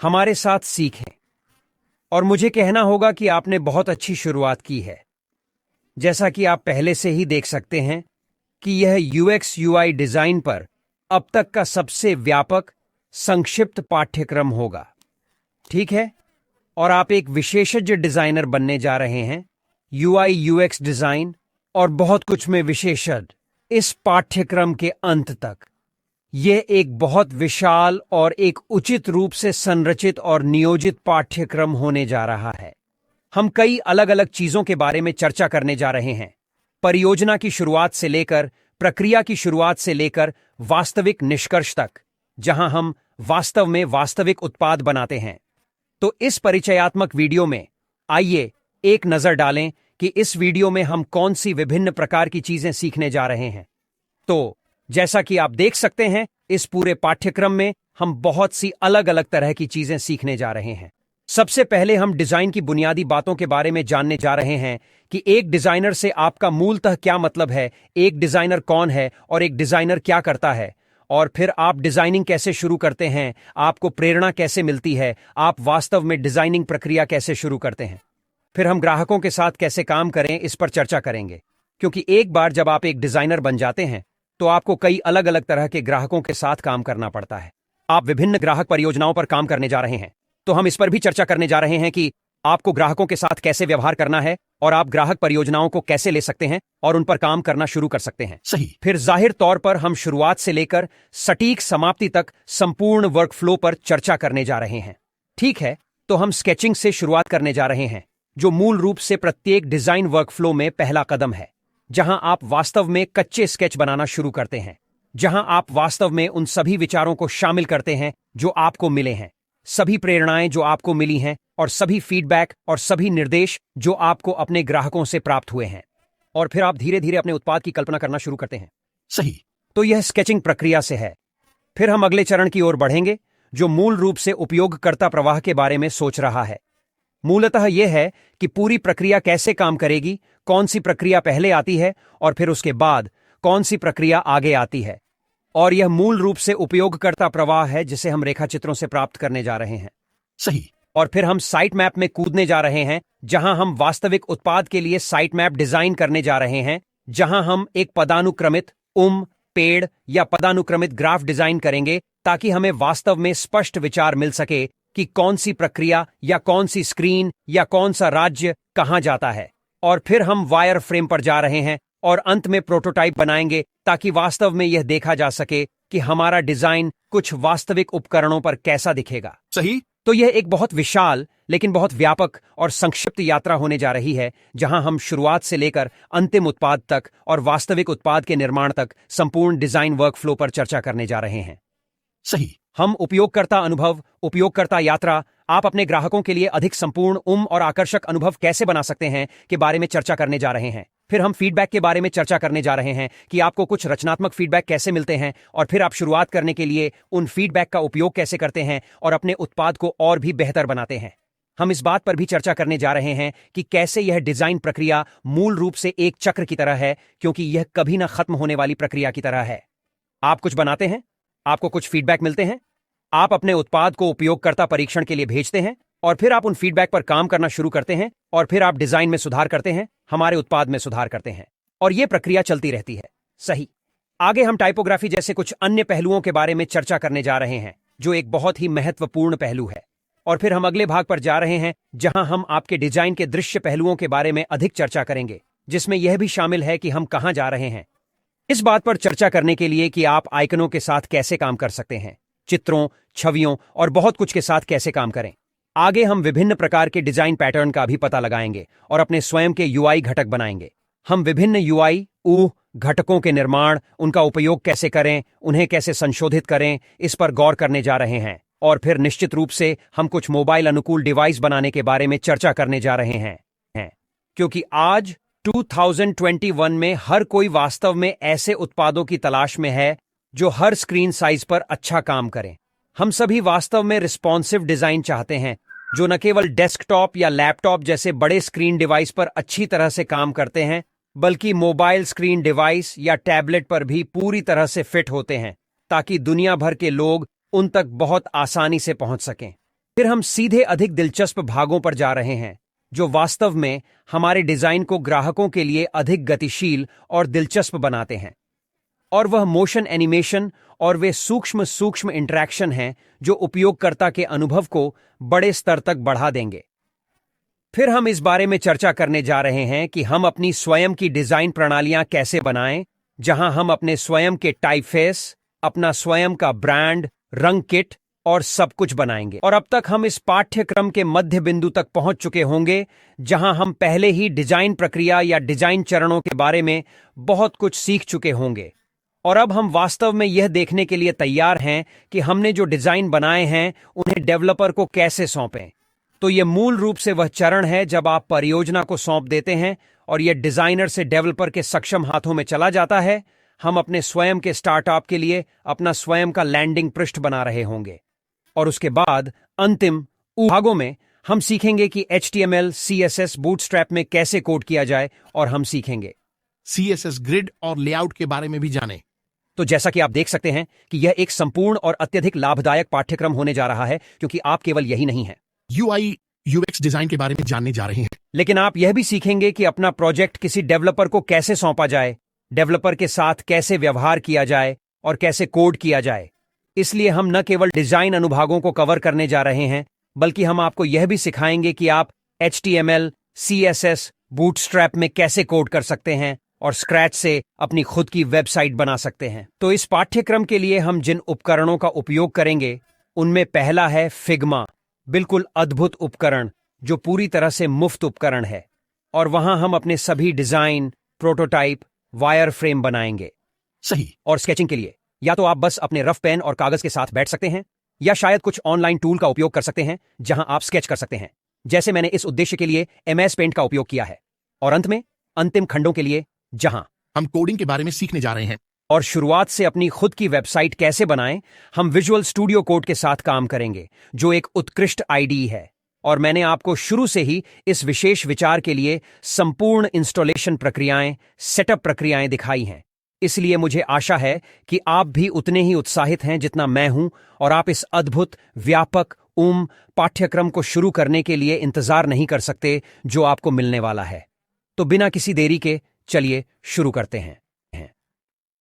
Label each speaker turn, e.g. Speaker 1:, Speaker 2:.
Speaker 1: हमारे साथ सीखें। और मुझे कहना होगा कि आपने बहुत अच्छी शुरुआत की है। जैसा कि आप पहले से ही देख सकते हैं कि यह यूएक्स यूआई डिजाइन पर अब तक का सबसे व्यापक संक्षिप्त पाठ्यक्रम होगा, ठीक है? और आप एक विशेषज्ञ डिजाइनर बनने जा रहे हैं, यूआई यूएक्स डिजाइन और बहुत कुछ में विशेषज्ञ। इस पाठ्यक्रम के अंत तक यह एक बहुत विशाल और एक उचित रूप से संरचित और नियोजित पाठ्यक्रम होने जा रहा है। हम कई अलग अलग चीजों के बारे में चर्चा करने जा रहे हैं, परियोजना की शुरुआत से लेकर, प्रक्रिया की शुरुआत से लेकर वास्तविक निष्कर्ष तक, जहां हम वास्तव में वास्तविक उत्पाद बनाते हैं। तो इस परिचयात्मक वीडियो में आइए एक नजर डालें कि इस वीडियो में हम कौन सी विभिन्न प्रकार की चीजें सीखने जा रहे हैं। तो जैसा कि आप देख सकते हैं, इस पूरे पाठ्यक्रम में हम बहुत सी अलग अलग तरह की चीजें सीखने जा रहे हैं। सबसे पहले हम डिजाइन की बुनियादी बातों के बारे में जानने जा रहे हैं कि एक डिजाइनर से आपका मूलतः क्या मतलब है, एक डिजाइनर कौन है और एक डिजाइनर क्या करता है। और फिर आप डिजाइनिंग कैसे शुरू करते हैं, आपको प्रेरणा कैसे मिलती है, आप वास्तव में डिजाइनिंग प्रक्रिया कैसे शुरू करते हैं। फिर हम ग्राहकों के साथ कैसे काम करें, इस पर चर्चा करेंगे, क्योंकि एक बार जब आप एक डिजाइनर बन जाते हैं तो आपको कई अलग अलग तरह के ग्राहकों के साथ काम करना पड़ता है। आप विभिन्न ग्राहक परियोजनाओं पर काम करने जा रहे हैं, तो हम इस पर भी चर्चा करने जा रहे हैं कि आपको ग्राहकों के साथ कैसे व्यवहार करना है और आप ग्राहक परियोजनाओं को कैसे ले सकते हैं और उन पर काम करना शुरू कर सकते हैं।
Speaker 2: सही।
Speaker 1: फिर जाहिर तौर पर हम शुरुआत से लेकर सटीक समाप्ति तक संपूर्ण वर्कफ्लो पर चर्चा करने जा रहे हैं, ठीक है? तो हम स्केचिंग से शुरुआत करने जा रहे हैं, जो मूल रूप से प्रत्येक डिजाइन वर्कफ्लो में पहला कदम है, जहां आप वास्तव में कच्चे स्केच बनाना शुरू करते हैं, जहां आप वास्तव में उन सभी विचारों को शामिल करते हैं जो आपको मिले हैं, सभी प्रेरणाएं जो आपको मिली हैं और सभी फीडबैक और सभी निर्देश जो आपको अपने ग्राहकों से प्राप्त हुए हैं। और फिर आप धीरे धीरे अपने उत्पाद की कल्पना करना शुरू करते हैं।
Speaker 2: सही।
Speaker 1: तो यह स्केचिंग प्रक्रिया से है। फिर हम अगले चरण की ओर बढ़ेंगे, जो मूल रूप से उपयोगकर्ता प्रवाह के बारे में सोच रहा है। मूलतः यह है कि पूरी प्रक्रिया कैसे काम करेगी, कौन सी प्रक्रिया पहले आती है और फिर उसके बाद कौन सी प्रक्रिया आगे आती है। और यह मूल रूप से उपयोगकर्ता प्रवाह है जिसे हम रेखाचित्रों से प्राप्त करने जा रहे हैं।
Speaker 2: सही।
Speaker 1: और फिर हम साइट मैप में कूदने जा रहे हैं, जहां हम वास्तविक उत्पाद के लिए साइट मैप डिजाइन करने जा रहे हैं, जहां हम एक पदानुक्रमित पेड़ या पदानुक्रमित ग्राफ डिजाइन करेंगे, ताकि हमें वास्तव में स्पष्ट विचार मिल सके कि कौन सी प्रक्रिया या कौन सी स्क्रीन या कौन सा राज्य कहां जाता है। और फिर हम वायर फ्रेम पर जा रहे हैं और अंत में प्रोटोटाइप बनाएंगे, ताकि वास्तव में यह देखा जा सके कि हमारा डिजाइन कुछ वास्तविक उपकरणों पर कैसा दिखेगा।
Speaker 2: सही।
Speaker 1: तो यह एक बहुत विशाल लेकिन बहुत व्यापक और संक्षिप्त यात्रा होने जा रही है, जहां हम शुरुआत से लेकर अंतिम उत्पाद तक और वास्तविक उत्पाद के निर्माण तक संपूर्ण डिजाइन वर्कफ्लो पर चर्चा करने जा रहे हैं।
Speaker 2: सही।
Speaker 1: हम उपयोगकर्ता अनुभव, उपयोगकर्ता यात्रा, आप अपने ग्राहकों के लिए अधिक संपूर्ण और आकर्षक अनुभव कैसे बना सकते हैं के बारे में चर्चा करने जा रहे हैं। फिर हम फीडबैक के बारे में चर्चा करने जा रहे हैं कि आपको कुछ रचनात्मक फीडबैक कैसे मिलते हैं, और फिर आप शुरुआत करने के लिए उन फीडबैक का उपयोग कैसे करते हैं और अपने उत्पाद को और भी बेहतर बनाते हैं। हम इस बात पर भी चर्चा करने जा रहे हैं कि कैसे यह डिजाइन प्रक्रिया मूल रूप से एक चक्र की तरह है, क्योंकि यह कभी ना खत्म होने वाली प्रक्रिया की तरह है। आप कुछ बनाते हैं, आपको कुछ फीडबैक मिलते हैं, आप अपने उत्पाद को उपयोगकर्ता परीक्षण के लिए भेजते हैं, और फिर आप उन फीडबैक पर काम करना शुरू करते हैं, और फिर आप डिजाइन में सुधार करते हैं, हमारे उत्पाद में सुधार करते हैं, और यह प्रक्रिया चलती रहती है। सही। आगे हम टाइपोग्राफी जैसे कुछ अन्य पहलुओं के बारे में चर्चा करने जा रहे हैं, जो एक बहुत ही महत्वपूर्ण पहलू है। और फिर हम अगले भाग पर जा रहे हैं, जहां हम आपके डिजाइन के दृश्य पहलुओं के बारे में अधिक चर्चा करेंगे, जिसमें यह भी शामिल है कि हम कहां जा रहे हैं। इस बात पर चर्चा करने के लिए कि आप आइकनों के साथ कैसे काम कर सकते हैं, चित्रों, छवियों और बहुत कुछ के साथ कैसे काम करें। आगे हम विभिन्न प्रकार के डिजाइन पैटर्न का भी पता लगाएंगे और अपने स्वयं के यूआई घटक बनाएंगे। हम विभिन्न यूआई घटकों के निर्माण, उनका उपयोग कैसे करें, उन्हें कैसे संशोधित करें, इस पर गौर करने जा रहे हैं। और फिर निश्चित रूप से हम कुछ मोबाइल अनुकूल डिवाइस बनाने के बारे में चर्चा करने जा रहे हैं, क्योंकि आज 2021 में हर कोई वास्तव में ऐसे उत्पादों की तलाश में है जो हर स्क्रीन साइज पर अच्छा काम करें। हम सभी वास्तव में रिस्पॉन्सिव डिजाइन चाहते हैं, जो न केवल डेस्कटॉप या लैपटॉप जैसे बड़े स्क्रीन डिवाइस पर अच्छी तरह से काम करते हैं, बल्कि मोबाइल स्क्रीन डिवाइस या टैबलेट पर भी पूरी तरह से फिट होते हैं, ताकि दुनिया भर के लोग उन तक बहुत आसानी से पहुंच सकें। फिर हम सीधे अधिक दिलचस्प भागों पर जा रहे हैं जो वास्तव में हमारे डिजाइन को ग्राहकों के लिए अधिक गतिशील और दिलचस्प बनाते हैं। और वह मोशन एनिमेशन और वे सूक्ष्म सूक्ष्म इंटरैक्शन हैं जो उपयोगकर्ता के अनुभव को बड़े स्तर तक बढ़ा देंगे। फिर हम इस बारे में चर्चा करने जा रहे हैं कि हम अपनी स्वयं की डिजाइन प्रणालियां कैसे बनाएं, जहां हम अपने स्वयं के टाइपफेस, अपना स्वयं का ब्रांड, रंग किट और सब कुछ बनाएंगे। और अब तक हम इस पाठ्यक्रम के मध्य बिंदु तक पहुंच चुके होंगे जहां हम पहले ही डिजाइन प्रक्रिया या डिजाइन चरणों के बारे में बहुत कुछ सीख चुके होंगे। और अब हम वास्तव में यह देखने के लिए तैयार हैं कि हमने जो डिजाइन बनाए हैं उन्हें डेवलपर को कैसे सौंपें। तो यह मूल रूप से वह चरण है जब आप परियोजना को सौंप देते हैं और यह डिजाइनर से डेवलपर के सक्षम हाथों में चला जाता है। हम अपने स्वयं के स्टार्टअप के लिए अपना स्वयं का लैंडिंग पृष्ठ बना रहे होंगे। और उसके बाद अंतिम भागों में हम सीखेंगे कि HTML, CSS बूटस्ट्रैप में कैसे कोड किया जाए, और हम सीखेंगे
Speaker 2: CSS ग्रिड और लेआउट के बारे में भी जानें।
Speaker 1: तो जैसा कि आप देख सकते हैं कि यह एक संपूर्ण और अत्यधिक लाभदायक पाठ्यक्रम होने जा रहा है, क्योंकि आप केवल यही नहीं हैं
Speaker 2: UI UX डिजाइन के बारे में जानने जा रहे हैं,
Speaker 1: लेकिन आप यह भी सीखेंगे कि अपना प्रोजेक्ट किसी डेवलपर को कैसे सौंपा जाए, डेवलपर के साथ कैसे व्यवहार किया जाए और कैसे कोड किया जाए। इसलिए हम न केवल डिजाइन अनुभागों को कवर करने जा रहे हैं, बल्कि हम आपको यह भी सिखाएंगे कि आप HTML, CSS बूटस्ट्रैप में कैसे कोड कर सकते हैं और स्क्रैच से अपनी खुद की वेबसाइट बना सकते हैं। तो इस पाठ्यक्रम के लिए हम जिन उपकरणों का उपयोग करेंगे उनमें पहला है फिग्मा, बिल्कुल अद्भुत उपकरण जो पूरी तरह से मुफ्त उपकरण है। और वहां हम अपने सभी डिजाइन, प्रोटोटाइप, वायर फ्रेम बनाएंगे।
Speaker 2: सही।
Speaker 1: और स्केचिंग के लिए या तो आप बस अपने रफ पेन और कागज के साथ बैठ सकते हैं, या शायद कुछ ऑनलाइन टूल का उपयोग कर सकते हैं जहां आप स्केच कर सकते हैं, जैसे मैंने इस उद्देश्य के लिए MS पेंट का उपयोग किया है। और अंत में अंतिम खंडों के लिए जहां
Speaker 2: हम कोडिंग के बारे में सीखने जा रहे हैं।
Speaker 1: और शुरुआत से अपनी खुद की वेबसाइट कैसे बनाएं, हम विजुअल स्टूडियो कोड के साथ काम करेंगे जो एक उत्कृष्ट IDE है। और मैंने आपको शुरू से ही इस विशेष विचार के लिए संपूर्ण इंस्टॉलेशन प्रक्रियाएं, सेटअप प्रक्रियाएं दिखाई हैं। इसलिए मुझे आशा है कि आप भी उतने ही उत्साहित हैं जितना मैं हूं, और आप इस अद्भुत, व्यापक पाठ्यक्रम को शुरू करने के लिए इंतजार नहीं कर सकते जो आपको मिलने वाला है। तो बिना किसी देरी के चलिए शुरू करते हैं।